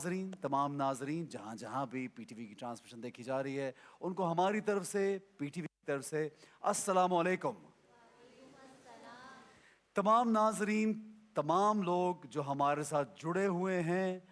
नाजरीन, तमाम नाजरीन जहाँ जहाँ भी पीटीवी की ट्रांसमिशन देखी जा रही है उनको हमारी तरफ से, पीटीवी की तरफ से अस्सलाम वालेकुम। तमाम नाजरीन, तमाम लोग जो हमारे साथ जुड़े हुए हैं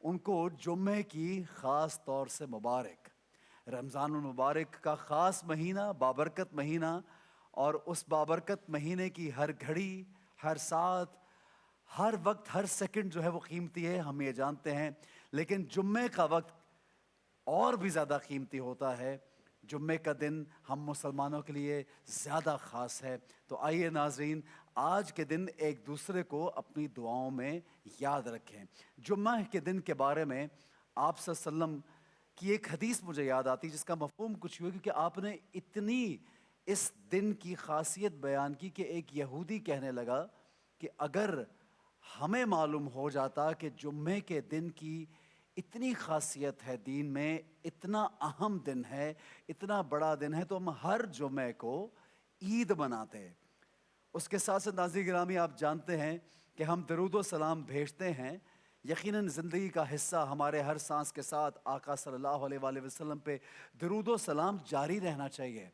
उनको जुम्मे की ख़ास तौर से मुबारक। रमज़ान मुबारक का ख़ास महीना, बाबरकत महीना, और उस बाबरकत महीने की हर घड़ी, हर साथ, हर वक्त, हर सेकंड जो है वो कीमती है, हम ये जानते हैं। लेकिन जुम्मे का वक्त और भी ज़्यादा कीमती होता है। जुम्मे का दिन हम मुसलमानों के लिए ज़्यादा ख़ास है। तो आइए नाज़रीन, आज के दिन एक दूसरे को अपनी दुआओं में याद रखें। जुम्मा के दिन के बारे में आप सल्लल्लाहु अलैहि वसल्लम की एक हदीस मुझे याद आती है जिसका मफ़हूम कुछ हुआ, क्योंकि आपने इतनी इस दिन की ख़ासियत बयान की कि एक यहूदी कहने लगा कि अगर हमें मालूम हो जाता कि जुम्मे के दिन की इतनी ख़ासियत है दीन में, इतना अहम दिन है, इतना बड़ा दिन है, तो हम हर जुम्मे को ईद मनाते। उसके साथ साथ नाज़रीन गिरामी, आप जानते हैं कि हम दरूद व सलाम भेजते हैं। यकीनन ज़िंदगी का हिस्सा हमारे हर सांस के साथ आका सल्लल्लाहु अलैहि वसल्लम पे दरूद व सलाम जारी रहना चाहिए।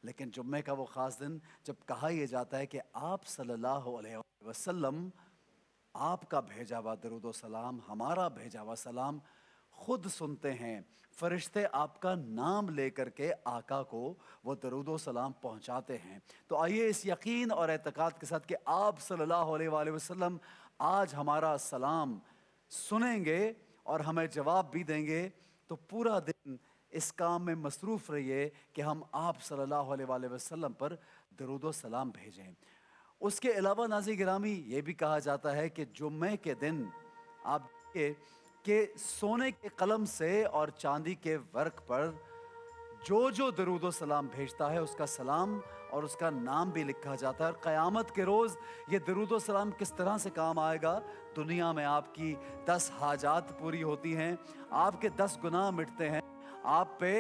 लेकिन जुम्मे का वो ख़ास दिन जब कहा यह जाता है कि आप सल्लल्लाहु अलैहि वसल्लम, आपका भेजा हुआ दरूद व सलाम, हमारा भेजा हुआ सलाम खुद सुनते हैं, फरिश्ते आपका नाम लेकर के आका को वो दरूद व सलाम पहुंचाते हैं। तो आइए इस यकीन और एतकाद के साथ कि आप सल्लल्लाहु अलैहि वसल्लम आज हमारा सलाम सुनेंगे और हमें जवाब भी देंगे, तो पूरा दिन इस काम में मसरूफ़ रहिए कि हम आप सल्लल्लाहु अलैहि वसल्लम पर दरूद व सलाम भेजें। उसके अलावा नाज़रीन गिरामी, ये भी कहा जाता है कि जुम्मे के दिन आप देखिए कि सोने के कलम से और चांदी के वर्क पर जो जो दरूद व सलाम भेजता है उसका सलाम और उसका नाम भी लिखा जाता है। और क़यामत के रोज़ ये दरूद व सलाम किस तरह से काम आएगा। दुनिया में आपकी 10 हाजात पूरी होती हैं, आपके 10 गुनाह मिटते हैं, आप पे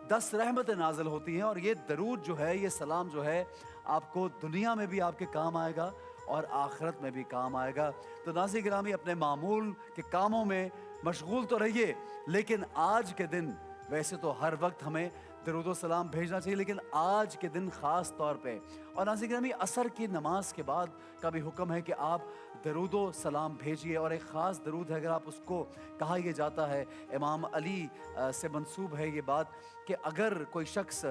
10 रहमतें नाज़िल होती हैं, और ये दरूद जो है, ये सलाम जो है, आपको दुनिया में भी आपके काम आएगा और आखिरत में भी काम आएगा। तो नाज़रीन गिरामी, अपने मामूल के कामों में मशगूल तो रहिए, लेकिन आज के दिन, वैसे तो हर वक्त हमें दरूद व सलाम भेजना चाहिए, लेकिन आज के दिन ख़ास तौर पे। और नाज़रीन गिरामी, असर की नमाज के बाद का भी हुक्म है कि आप दरूद व सलाम भेजिए, और एक ख़ास दरूद है, अगर आप उसको, कहा यह जाता है, इमाम अली से मंसूब है ये बात, कि अगर कोई शख्स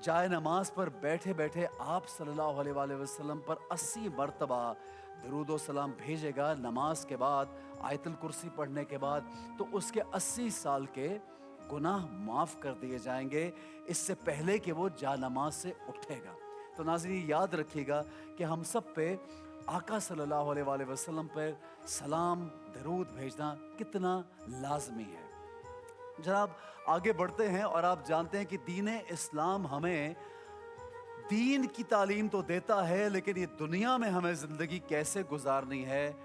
जाए नमाज पर बैठे बैठे आप सल्लल्लाहु अलैहि वसल्लम पर 80 मरतबा दरूद व सलाम भेजेगा नमाज के बाद, आयतुल कुर्सी पढ़ने के बाद, तो उसके 80 साल के गुनाह माफ़ कर दिए जाएंगे, इससे पहले कि वो जा नमाज से उठेगा। तो नाज़रीन याद रखिएगा कि हम सब पे आका सल्लल्लाहु अलैहि वसल्लम पर सलाम दरूद भेजना कितना लाजमी है। जनाब, आगे बढ़ते हैं, और आप जानते हैं कि दीन इस्लाम हमें दीन की तालीम तो देता है, लेकिन ये दुनिया में हमें ज़िंदगी कैसे गुजारनी है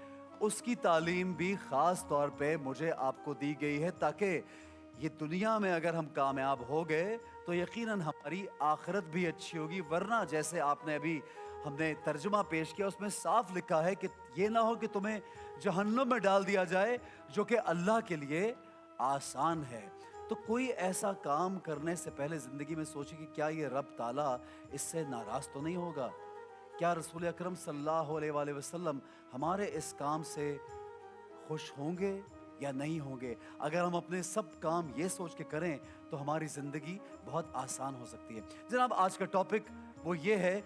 उसकी तालीम भी ख़ास तौर पे मुझे आपको दी गई है, ताकि ये दुनिया में अगर हम कामयाब हो गए तो यकीनन हमारी आखिरत भी अच्छी होगी। वरना जैसे आपने अभी हमने तर्जुमा पेश किया, उसमें साफ लिखा है कि ये ना हो कि तुम्हें जहन्नुम में डाल दिया जाए, जो कि अल्लाह के लिए आसान है। तो कोई ऐसा काम करने से पहले ज़िंदगी में सोचिए कि क्या ये रब ताला इससे नाराज़ तो नहीं होगा। क्या रसूल अकरम सल्लल्लाहु अलैहि वसल्लम हमारे इस काम से खुश होंगे या नहीं होंगे। अगर हम अपने सब काम ये सोच के करें तो हमारी ज़िंदगी बहुत आसान हो सकती है। जनाब, आज का टॉपिक वो ये है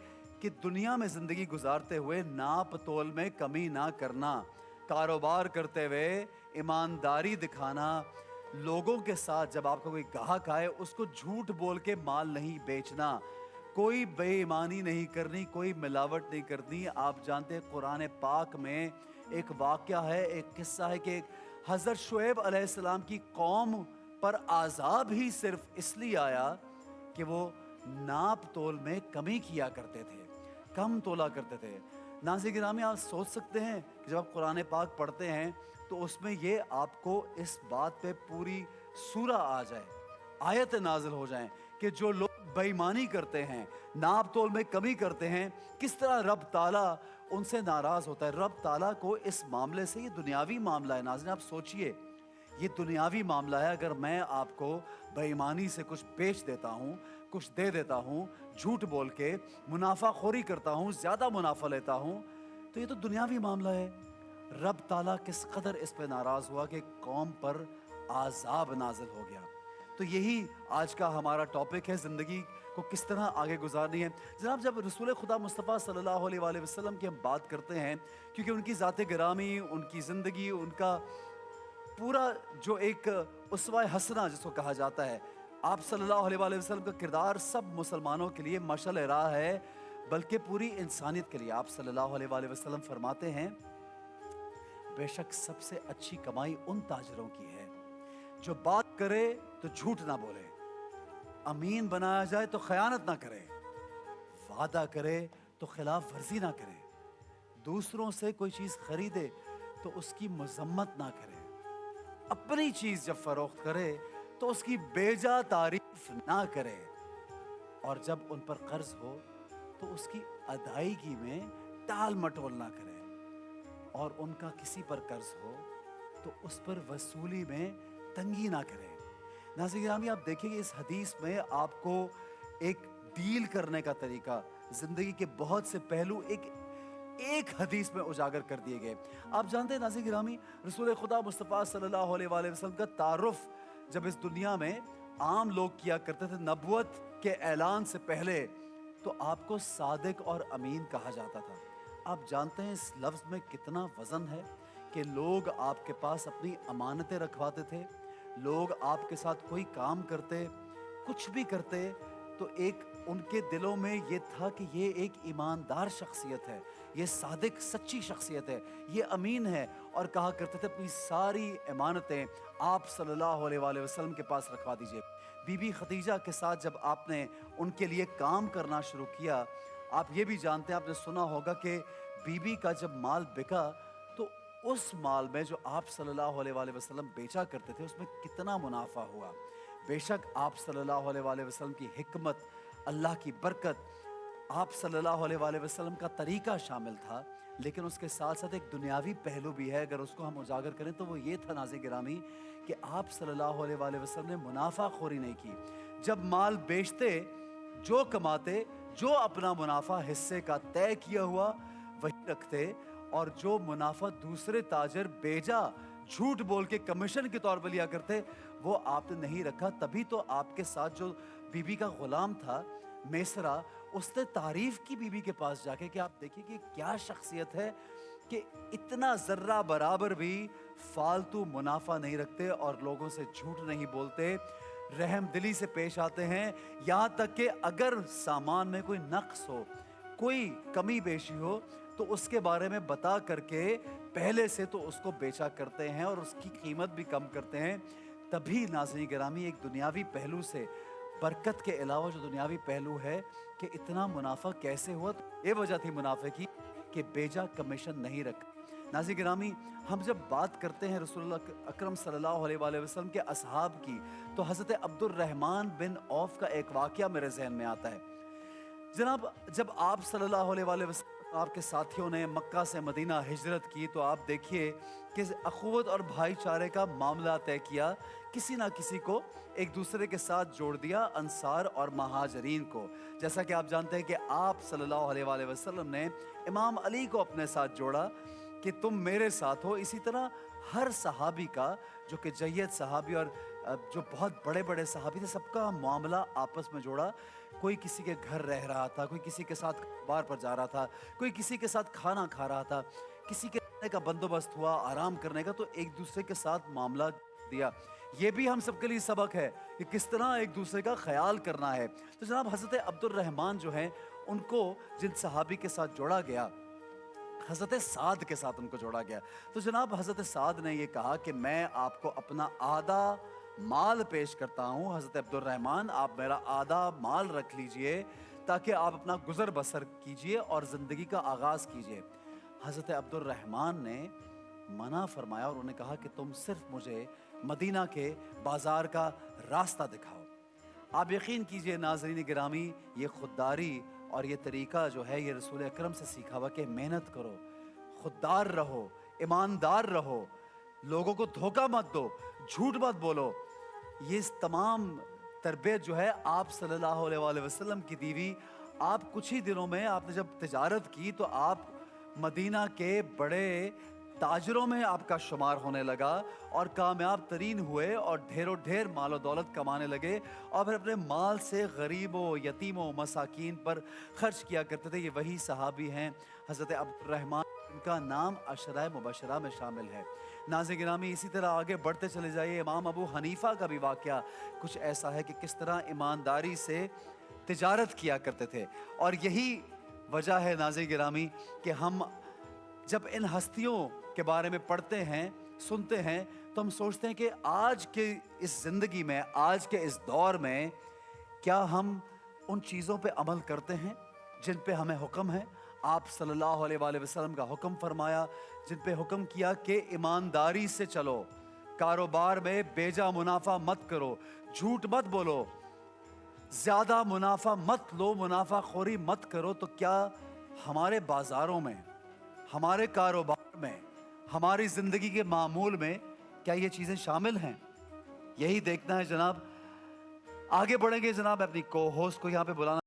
कि दुनिया में ज़िंदगी गुजारते हुए नाप तोल में कमी ना करना, कारोबार करते हुए ईमानदारी दिखाना, लोगों के साथ जब आपका कोई ग्राहक आए उसको झूठ बोल के माल नहीं बेचना, कोई बेईमानी नहीं करनी, कोई मिलावट नहीं करनी। आप जानते हैं कुरान पाक में एक वाक़या है, एक किस्सा है कि हज़रत शुएब अलैहिस्सलाम की कौम पर आज़ाब ही सिर्फ इसलिए आया कि वो नाप तोल में कमी किया करते थे, कम तोला करते थे। नाज़रीन गिरामी, आप सोच सकते हैं कि जब आप कुरान पाक पढ़ते हैं तो उसमें ये आपको इस बात पे पूरी सूरा आ जाए, आयत नाजिल हो जाएं कि जो लोग बेईमानी करते हैं, नाप तोल में कमी करते हैं, किस तरह रब ताला उनसे नाराज़ होता है। रब ताला को इस मामले से, ये दुनियावी मामला है नाज़रीन, आप सोचिए, یہ دنیاوی معاملہ ہے. اگر میں آپ کو بے ایمانی سے کچھ بیچ دیتا ہوں, کچھ دے دیتا ہوں, جھوٹ بول کے منافع خوری کرتا ہوں, زیادہ منافع لیتا ہوں, تو یہ تو دنیاوی معاملہ ہے. رب تعالیٰ کس قدر اس پہ ناراض ہوا کہ قوم پر عذاب نازل ہو گیا. تو یہی آج کا ہمارا ٹاپک ہے, زندگی کو کس طرح آگے گزارنی ہے. جناب, جب رسول خدا مصطفیٰ صلی اللہ علیہ وآلہ وسلم کی ہم بات کرتے ہیں, کیونکہ ان کی ذات گرامی, ان کی زندگی, ان کا پورا جو ایک اسوہ حسنہ جس کو کہا جاتا ہے, آپ صلی اللہ علیہ وآلہ وسلم کا کردار سب مسلمانوں کے لیے مشعل راہ ہے, بلکہ پوری انسانیت کے لیے. آپ صلی اللہ علیہ وآلہ وسلم فرماتے ہیں, بے شک سب سے اچھی کمائی ان تاجروں کی ہے جو بات کرے تو جھوٹ نہ بولے, امین بنایا جائے تو خیانت نہ کرے, وعدہ کرے تو خلاف ورزی نہ کرے, دوسروں سے کوئی چیز خریدے تو اس کی مذمت نہ کرے, اپنی چیز جب فروخت کرے تو اس کی بیجا تعریف نہ کرے, اور جب ان پر قرض ہو تو اس کی ادائیگی میں ٹال مٹول نہ کرے, اور ان کا کسی پر قرض ہو تو اس پر وصولی میں تنگی نہ کرے. ناظرین گرامی, آپ دیکھیں کہ اس حدیث میں آپ کو ایک ڈیل کرنے کا طریقہ, زندگی کے بہت سے پہلو ایک حدیث میں اجاگر کر دیے گئے. آپ جانتے ہیں ناظرین گرامی, رسول خدا مصطفیٰ صلی اللہ علیہ وآلہ وسلم کا تعارف جب اس دنیا میں عام لوگ کیا کرتے تھے نبوت کے اعلان سے پہلے, تو آپ کو صادق اور امین کہا جاتا تھا. آپ جانتے ہیں اس لفظ میں کتنا وزن ہے کہ لوگ آپ کے پاس اپنی امانتیں رکھواتے تھے, لوگ آپ کے ساتھ کوئی کام کرتے, کچھ بھی کرتے, تو ایک ان کے دلوں میں یہ تھا کہ یہ ایک ایماندار شخصیت ہے, یہ صادق سچی شخصیت ہے, یہ امین ہے, اور کہا کرتے تھے اپنی ساری امانتیں آپ صلی اللہ علیہ وآلہ وسلم کے پاس رکھوا دیجئے. بی بی خدیجہ کے ساتھ جب آپ نے ان کے لیے کام کرنا شروع کیا, آپ یہ بھی جانتے ہیں, آپ نے سنا ہوگا کہ بی بی کا جب مال بکا تو اس مال میں جو آپ صلی اللہ علیہ وآلہ وسلم بیچا کرتے تھے اس میں کتنا منافع ہوا. بے شک آپ صلی اللہ علیہ وآلہ وسلم کی حکمت, اللہ کی برکت, آپ صلی اللہ علیہ وآلہ وسلم کا طریقہ شامل تھا, لیکن اس کے ساتھ ساتھ ایک دنیاوی پہلو بھی ہے. اگر اس کو ہم اجاگر کریں تو وہ یہ تھا ناظرین گرامی کہ آپ صلی اللہ علیہ وآلہ وسلم نے منافع خوری نہیں کی. جب مال بیچتے, جو کماتے, جو اپنا منافع حصے کا طے کیا ہوا وہی رکھتے, اور جو منافع دوسرے تاجر بیجا جھوٹ بول کے کمیشن کے طور پر لیا کرتے وہ آپ نے نہیں رکھا. تبھی تو آپ کے ساتھ جو بی بی کا غلام تھا میسرا, اس نے تعریف کی بی بی کے پاس جا کے کہ آپ دیکھیں کہ کیا شخصیت ہے کہ اتنا ذرہ برابر بھی فالتو منافع نہیں رکھتے اور لوگوں سے جھوٹ نہیں بولتے, رحم دلی سے پیش آتے ہیں. یہاں تک کہ اگر سامان میں کوئی نقص ہو, کوئی کمی بیشی ہو, تو اس کے بارے میں بتا کر کے پہلے سے تو اس کو بیچا کرتے ہیں اور اس کی قیمت بھی کم کرتے ہیں. تبھی ناظرین گرامی ایک دنیاوی پہلو سے, برکت کے علاوہ جو دنیاوی پہلو ہے کہ اتنا منافع کیسے ہوا, تو یہ وجہ تھی منافع کی کہ بیجا کمیشن نہیں رکھا. ناظرین گرامی, ہم جب بات کرتے ہیں رسول اللہ اکرم صلی اللہ علیہ وآلہ وسلم کے اصحاب کی, تو حضرت عبد الرحمن بن عوف کا ایک واقعہ میرے ذہن میں آتا ہے. جناب, جب آپ صلی اللہ علیہ وآلہ وسلم آپ کے ساتھیوں نے مکہ سے مدینہ ہجرت کی, تو آپ دیکھیے کہ اخوت اور بھائی چارے کا معاملہ طے کیا, کسی نہ کسی کو ایک دوسرے کے ساتھ جوڑ دیا, انصار اور مہاجرین کو. جیسا کہ آپ جانتے ہیں کہ آپ صلی اللہ علیہ وآلہ وسلم نے امام علی کو اپنے ساتھ جوڑا کہ تم میرے ساتھ ہو. اسی طرح ہر صحابی کا, جو کہ جید صحابی اور جو بہت بڑے بڑے صحابی تھے, سب کا معاملہ آپس میں جوڑا. کوئی کسی کے گھر رہ رہا تھا, کوئی کسی کے ساتھ بار پر جا رہا تھا, کوئی کسی کے ساتھ کھانا کھا رہا تھا, کسی کے رہنے کا بندوبست ہوا, آرام کرنے کا, تو ایک دوسرے کے ساتھ معاملہ دیا. یہ بھی ہم سب کے لیے سبق ہے کہ کس طرح ایک دوسرے کا خیال کرنا ہے. تو جناب حضرت عبد الرحمن جو ہیں, ان کو جن صحابی کے ساتھ جوڑا گیا, حضرت سعد کے ساتھ ان کو جوڑا گیا. تو جناب حضرت سعد نے یہ کہا کہ میں آپ کو اپنا آدھا مال پیش کرتا ہوں. حضرت عبد الرحمن, آپ میرا آدھا مال رکھ لیجئے تاکہ آپ اپنا گزر بسر کیجئے اور زندگی کا آغاز کیجئے. حضرت عبد الرحمن نے منع فرمایا اور انہوں نے کہا کہ تم صرف مجھے مدینہ کے بازار کا راستہ دکھاؤ. آپ یقین کیجئے ناظرین گرامی, یہ خودداری اور یہ طریقہ جو ہے یہ رسول اکرم سے سیکھا ہوا کہ محنت کرو, خوددار رہو, ایماندار رہو, लोगों को धोखा मत दो, झूठ मत बोलो। ये इस तमाम तरबियत जो है आप सल्लल्लाहु अलैहि वसल्लम की दी हुई। आप कुछ ही दिनों में आपने जब तिजारत की तो आप मदीना के बड़े ताजरों में आपका शुमार होने लगा और कामयाब तरीन हुए और ढेरों ढेर मालो दौलत कमाने लगे और फिर अपने माल से गरीबों, यतीमों, मसाकीन पर खर्च किया करते थे। ये वही सहाबी हैं हज़रत अब्दुर्रहमान, इनका नाम अशरा मुबशरा में शामिल है। नाज़िरीन गिरामी, इसी तरह आगे बढ़ते चले जाइए। इमाम अबू हनीफ़ा का भी वाक़या कुछ ऐसा है कि किस तरह ईमानदारी से तिजारत किया करते थे। और यही वजह है नाज़िरीन गिरामी कि हम जब इन हस्तियों के बारे में पढ़ते हैं, सुनते हैं, तो हम सोचते हैं कि आज के इस ज़िंदगी में, आज के इस दौर में क्या हम उन चीज़ों पे अमल करते हैं जिन पे हमें हुक्म है। आप सल्लल्लाहु अलैहि वसल्लम का हुक्म फरमाया, जिन पे हुक्म किया कि ईमानदारी से चलो, कारोबार में बेजा मुनाफा मत करो, झूठ मत बोलो, ज़्यादा मुनाफा मत लो, मुनाफा खोरी मत करो। तो क्या हमारे बाज़ारों में, हमारे कारोबार में, हमारी ज़िंदगी के मामूल में क्या ये चीज़ें शामिल हैं? यही देखना है जनाब। आगे बढ़ेंगे जनाब। अपनी को होस्ट को यहाँ पे बुलाना